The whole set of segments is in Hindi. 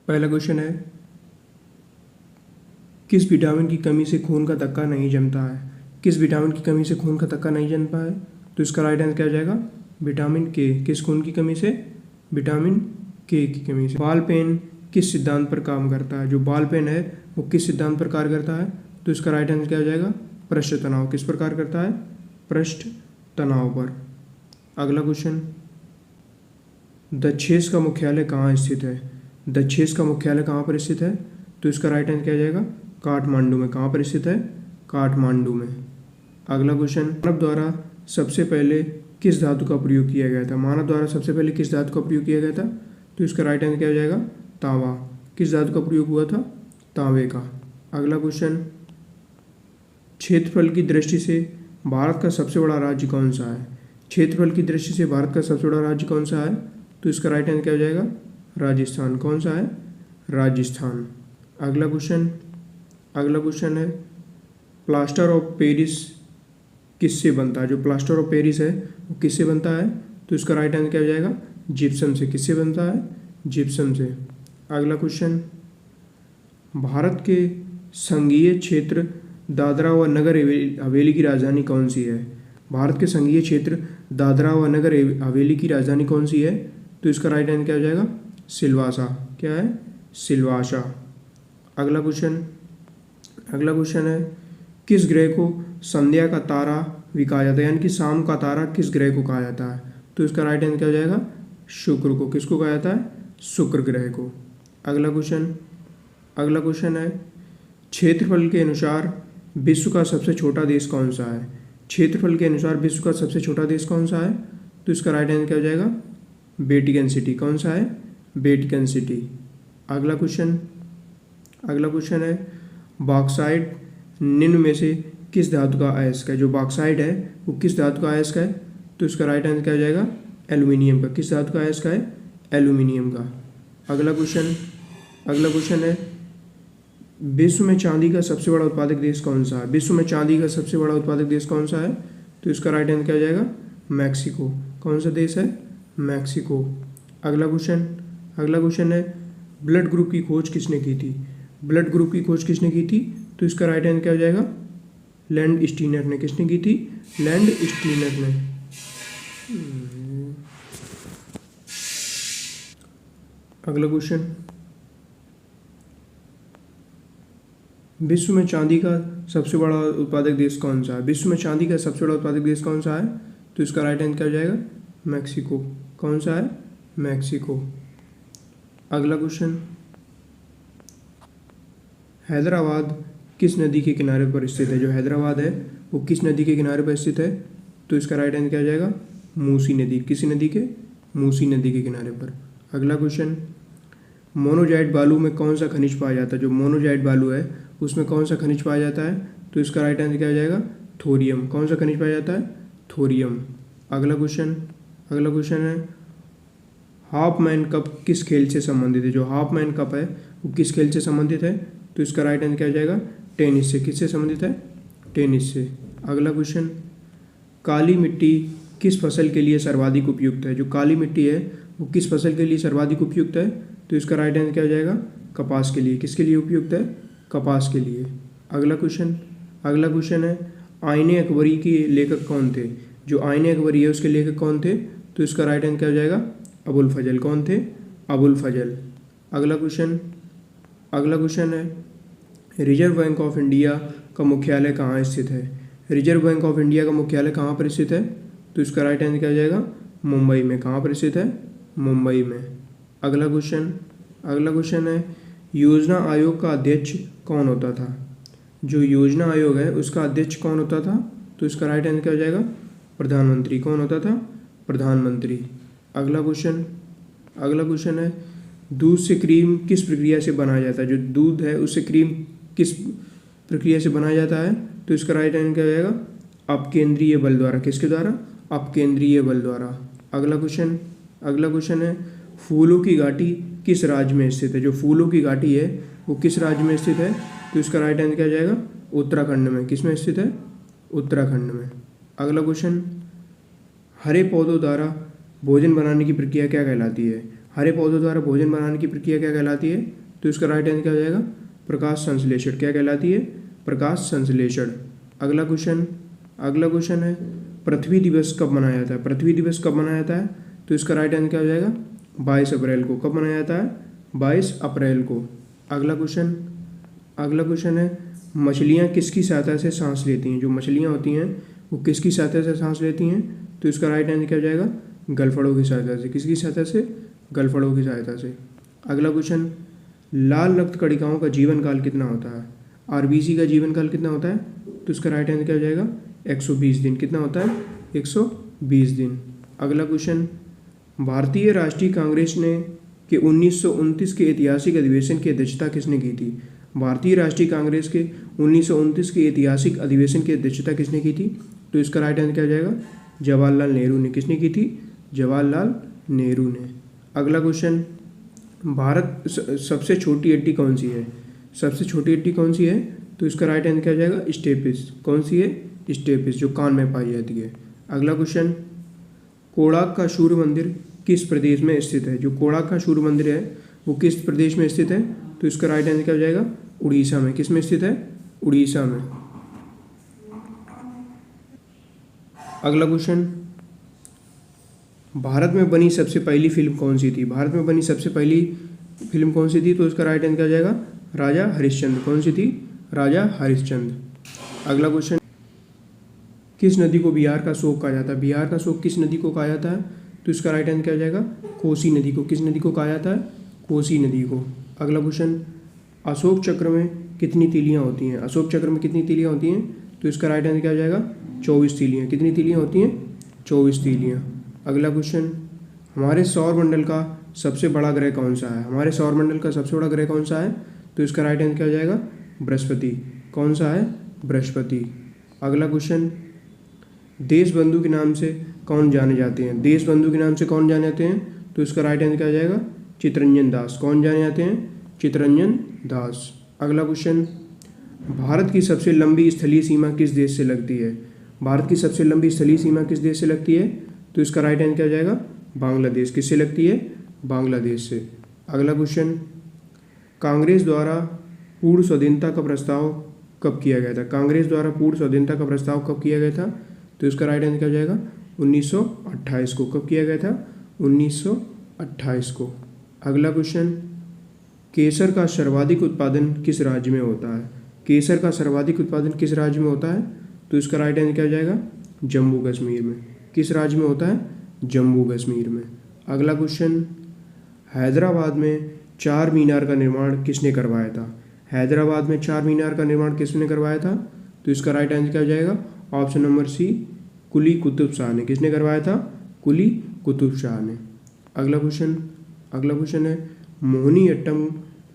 पहला क्वेश्चन है, किस विटामिन की कमी से खून का थक्का नहीं जमता है? किस विटामिन की कमी से खून का थक्का नहीं जमता है? तो इसका राइट आंसर क्या हो जाएगा? विटामिन के। किस खून की कमी से? विटामिन के की कमी से। बाल पेन किस सिद्धांत पर काम करता है? जो बाल पेन है वो किस सिद्धांत पर कार्य करता है? तो इसका राइट आंसर क्या हो जाएगा? पृष्ठ तनाव। किस पर कार्य करता है? पृष्ठ तनाव पर। अगला क्वेश्चन, दक्षेस का मुख्यालय कहाँ स्थित है? दक्षेस का मुख्यालय कहाँ पर स्थित है? तो इसका राइट आंसर क्या हो जाएगा? काठमांडू में। कहाँ पर स्थित है? काठमांडू में। अगला क्वेश्चन, मानव द्वारा सबसे पहले किस धातु का प्रयोग किया गया था? मानव द्वारा सबसे पहले किस धातु का प्रयोग किया गया था? तो इसका राइट आंसर क्या हो जाएगा? तांबा। किस धातु का प्रयोग हुआ था? तांबे का। अगला क्वेश्चन, क्षेत्रफल की दृष्टि से भारत का सबसे बड़ा राज्य कौन सा है? क्षेत्रफल की दृष्टि से भारत का सबसे बड़ा राज्य कौन सा है? तो इसका राइट आंसर क्या हो जाएगा? राजस्थान। कौन सा है? राजस्थान। अगला क्वेश्चन है, प्लास्टर ऑफ पेरिस किससे बनता है? जो प्लास्टर ऑफ पेरिस है वो किससे बनता है? तो इसका राइट आंसर क्या हो जाएगा? जिप्सम से। किससे बनता है? जिप्सम से। अगला क्वेश्चन, भारत के संघीय क्षेत्र दादरा व नगर हवेली की राजधानी कौन सी है? भारत के संघीय क्षेत्र दादरा व नगर हवेली की राजधानी कौन सी है? तो इसका राइट आंसर क्या हो जाएगा? सिलवासा। क्या है? सिलवासा। अगला क्वेश्चन है, किस ग्रह को संध्या का तारा भी कहा जाता है? यानी कि शाम का तारा किस ग्रह को कहा जाता है? तो इसका राइट आंसर क्या हो जाएगा? शुक्र को। किसको कहा जाता है? शुक्र ग्रह को। अगला क्वेश्चन है, क्षेत्रफल के अनुसार विश्व का सबसे छोटा देश कौन सा है? क्षेत्रफल के अनुसार विश्व का सबसे छोटा देश कौन सा है? तो इसका राइट आंसर क्या हो जाएगा? Vatican city. कौन सा है? Vatican city. अगला क्वेश्चन है, बॉक्साइट निम्न में से किस धातु का अयस्क है? जो बॉक्साइट है वो किस धातु का अयस्क है? तो इसका राइट आंसर क्या हो जाएगा? एल्यूमिनियम का। किस धातु का अयस्क है? एल्यूमिनियम का। अगला क्वेश्चन है, विश्व में चांदी का सबसे बड़ा उत्पादक देश कौन सा है? विश्व में चांदी का सबसे बड़ा उत्पादक देश कौन सा है? तो इसका राइट आंसर क्या हो जाएगा? मैक्सिको। कौन सा देश है? मैक्सिको। अगला क्वेश्चन है, ब्लड ग्रुप की खोज किसने की थी? ब्लड ग्रुप की खोज किसने की थी? तो इसका राइट आंसर क्या हो जाएगा? लैंड स्टीनर ने। किसने की थी? लैंड स्टीनर ने। अगला क्वेश्चन, विश्व में चांदी का सबसे बड़ा उत्पादक देश कौन सा है? विश्व में चांदी का सबसे बड़ा उत्पादक देश कौन सा है? तो इसका राइट आंसर क्या हो जाएगा? मैक्सिको। कौन सा है? मैक्सिको। अगला क्वेश्चन, हैदराबाद किस नदी के किनारे पर स्थित है? जो हैदराबाद है वो किस नदी के किनारे पर स्थित है? तो इसका राइट आंसर क्या हो जाएगा? मूसी नदी। किसी नदी के? मूसी नदी के किनारे पर। अगला क्वेश्चन, मोनोजाइट बालू में कौन सा खनिज पाया जाता है? जो मोनोजाइट बालू है उसमें कौन सा खनिज पाया जाता है? तो इसका राइट आंसर क्या हो जाएगा? थोरियम। कौन सा खनिज पाया जाता है? थोरियम। अगला क्वेश्चन है, हाफ मैन कप किस खेल से संबंधित है? जो हाफ मैन कप है वो किस खेल से संबंधित है? तो इसका राइट आंसर क्या हो जाएगा? टेनिस से। किससे संबंधित है? टेनिस से। अगला क्वेश्चन, काली मिट्टी किस फसल के लिए सर्वाधिक उपयुक्त है? जो काली मिट्टी है वो किस फसल के लिए सर्वाधिक उपयुक्त है? तो इसका राइट आंसर क्या हो जाएगा? कपास के लिए। किसके लिए उपयुक्त है? कपास के लिए। अगला क्वेश्चन है, आईने अकबरी के लेखक कौन थे? जो आईने अकबरी है उसके लेखक कौन थे? तो इसका राइट आंसर क्या हो जाएगा? अबुल फजल। कौन थे? अबुल फजल। अगला क्वेश्चन है, रिजर्व बैंक ऑफ इंडिया का मुख्यालय कहाँ स्थित है? रिजर्व बैंक ऑफ इंडिया का मुख्यालय कहाँ पर स्थित है? तो इसका राइट आंसर क्या हो जाएगा? मुंबई में। कहाँ पर स्थित है? मुंबई में। अगला क्वेश्चन है, योजना आयोग का अध्यक्ष कौन होता था? जो योजना आयोग है उसका अध्यक्ष कौन होता था? तो इसका राइट आंसर क्या हो जाएगा? प्रधानमंत्री। कौन होता था? प्रधानमंत्री। अगला क्वेश्चन है, दूध से क्रीम किस प्रक्रिया से बनाया जाता है? जो दूध है उससे क्रीम किस प्रक्रिया से बनाया जाता है? तो इसका राइट आंसर क्या हो जाएगा? अपकेंद्रीय बल द्वारा। किसके द्वारा? अपकेंद्रीय बल द्वारा। अगला क्वेश्चन है, फूलों की घाटी किस राज्य में स्थित है? जो फूलों की घाटी है वो किस राज्य में स्थित है? तो इसका राइट आंसर क्या हो जाएगा? उत्तराखंड में। किस में स्थित है? उत्तराखंड में। अगला क्वेश्चन, हरे पौधों द्वारा भोजन बनाने की प्रक्रिया क्या कहलाती है? हरे पौधों द्वारा भोजन बनाने की प्रक्रिया क्या कहलाती है? तो इसका राइट आंसर क्या हो जाएगा? प्रकाश संश्लेषण। क्या कहलाती है? प्रकाश संश्लेषण। अगला क्वेश्चन है पृथ्वी दिवस कब मनाया जाता है? पृथ्वी दिवस कब मनाया जाता है? तो इसका राइट आंसर क्या हो जाएगा? 22 अप्रैल को। कब मनाया जाता है? 22 अप्रैल को। अगला क्वेश्चन है मछलियाँ किसकी सहायता से सांस लेती हैं? जो मछलियाँ होती हैं वो किसकी सहायता से सांस लेती हैं? तो इसका राइट आंसर क्या हो जाएगा? गलफड़ों की सहायता से। किसकी सहायता से? गलफड़ों की सहायता से। अगला क्वेश्चन, लाल रक्त कणिकाओं का जीवन काल कितना होता है? आरबीसी का जीवन काल कितना होता है? तो इसका राइट आंसर क्या हो जाएगा? 120 दिन। कितना होता है? 120 दिन। अगला क्वेश्चन, भारतीय राष्ट्रीय कांग्रेस ने के 1929 के ऐतिहासिक अधिवेशन की अध्यक्षता किसने की थी? भारतीय राष्ट्रीय कांग्रेस के 1929 के ऐतिहासिक अधिवेशन की अध्यक्षता किसने की थी? तो इसका राइट आंसर क्या हो जाएगा? जवाहरलाल नेहरू ने। किसने की थी? जवाहरलाल नेहरू ने। अगला क्वेश्चन, भारत सबसे छोटी हड्डी कौन सी है? सबसे छोटी हड्डी कौन सी है? तो इसका राइट आंसर क्या हो जाएगा? स्टेपिस। कौन सी है? स्टेपिस, जो कान में पाई जाती है। अगला क्वेश्चन, कोणार्क का सूर्य मंदिर किस प्रदेश में स्थित है? जो कोणार्क का सूर्य मंदिर है वो किस प्रदेश में स्थित है? तो इसका राइट आंसर क्या हो जाएगा? उड़ीसा में। किस में स्थित है? उड़ीसा में। अगला क्वेश्चन, भारत में बनी सबसे पहली फिल्म कौन सी थी? भारत में बनी सबसे पहली फिल्म कौन सी थी? तो इसका राइट आंसर क्या हो जाएगा? राजा हरिश्चंद्र। कौन सी थी? राजा हरिश्चंद्र। अगला क्वेश्चन, किस नदी को बिहार का शोक कहा जाता है? बिहार का शोक किस नदी को कहा जाता है? तो इसका राइट आंसर क्या हो जाएगा? कोसी नदी को। किस नदी को कहा जाता है? कोसी नदी को। अगला क्वेश्चन, अशोक चक्र में कितनी तीलियां होती हैं? अशोक चक्र में कितनी तीलियां होती हैं? तो इसका राइट आंसर क्या हो जाएगा? 24 तीलियां। कितनी तीलियां होती हैं? 24 तीलियां। अगला क्वेश्चन, हमारे सौरमंडल का सबसे बड़ा ग्रह कौन सा है? हमारे सौरमंडल का सबसे बड़ा ग्रह कौन सा है? तो इसका राइट आंसर क्या हो जाएगा? बृहस्पति। कौन सा है? बृहस्पति। अगला क्वेश्चन, देशबंधु के नाम से कौन जाने जाते हैं? देशबंधु के नाम से कौन जाने जाते हैं? तो इसका राइट आंसर क्या हो जाएगा? चित्तरंजन दास। कौन जाने जाते हैं? चित्तरंजन दास। अगला क्वेश्चन, भारत की सबसे लंबी स्थलीय सीमा किस देश से लगती है? भारत की सबसे लंबी स्थलीय सीमा किस देश से लगती है? तो इसका राइट आंसर क्या हो जाएगा? बांग्लादेश। किससे लगती है? बांग्लादेश से। अगला क्वेश्चन, कांग्रेस द्वारा पूर्ण स्वाधीनता का प्रस्ताव कब किया गया था? कांग्रेस द्वारा पूर्ण स्वाधीनता का प्रस्ताव कब किया गया था? तो इसका राइट आंसर क्या हो जाएगा? 1928 को। कब किया गया था? 1928 को। अगला क्वेश्चन, केसर का सर्वाधिक उत्पादन किस राज्य में होता है? केसर का सर्वाधिक उत्पादन किस राज्य में होता है? तो इसका राइट आंसर क्या हो जाएगा? जम्मू कश्मीर में। किस राज्य में होता है? जम्मू कश्मीर में। अगला क्वेश्चन, हैदराबाद में चार मीनार का निर्माण किसने करवाया था? हैदराबाद में चार मीनार का निर्माण किसने करवाया था? तो इसका राइट आंसर क्या हो जाएगा? ऑप्शन नंबर सी, कुली कुतुब शाह ने। किसने करवाया था? कुली कुतुब शाह ने। अगला क्वेश्चन है मोहिनीअट्टम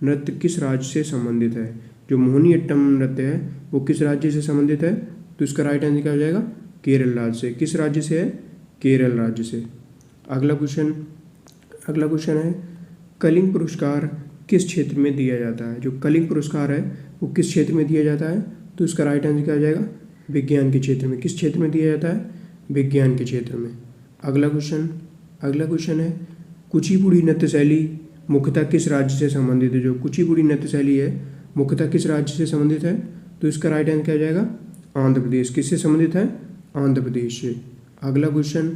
नृत्य किस राज्य से संबंधित है? जो मोहिनीअट्टम नृत्य है वो किस राज्य से संबंधित है? तो इसका राइट आंसर क्या हो जाएगा? केरल राज्य से। किस राज्य से है? केरल राज्य से। अगला क्वेश्चन है कलिंग पुरस्कार किस क्षेत्र में दिया जाता है? जो कलिंग पुरस्कार है वो किस क्षेत्र में दिया जाता है? तो इसका राइट आंसर क्या हो जाएगा? विज्ञान के क्षेत्र में। किस क्षेत्र में दिया जाता है? विज्ञान के क्षेत्र में। अगला क्वेश्चन है कुचिपुड़ी नृत्य शैली मुख्यतः किस राज्य से संबंधित है? जो कुचिपुड़ी नृत्य शैली है मुख्यतः किस राज्य से संबंधित है? तो इसका राइट आंसर क्या हो जाएगा? आंध्र प्रदेश। किससे संबंधित है? आंध्र प्रदेश से। अगला क्वेश्चन,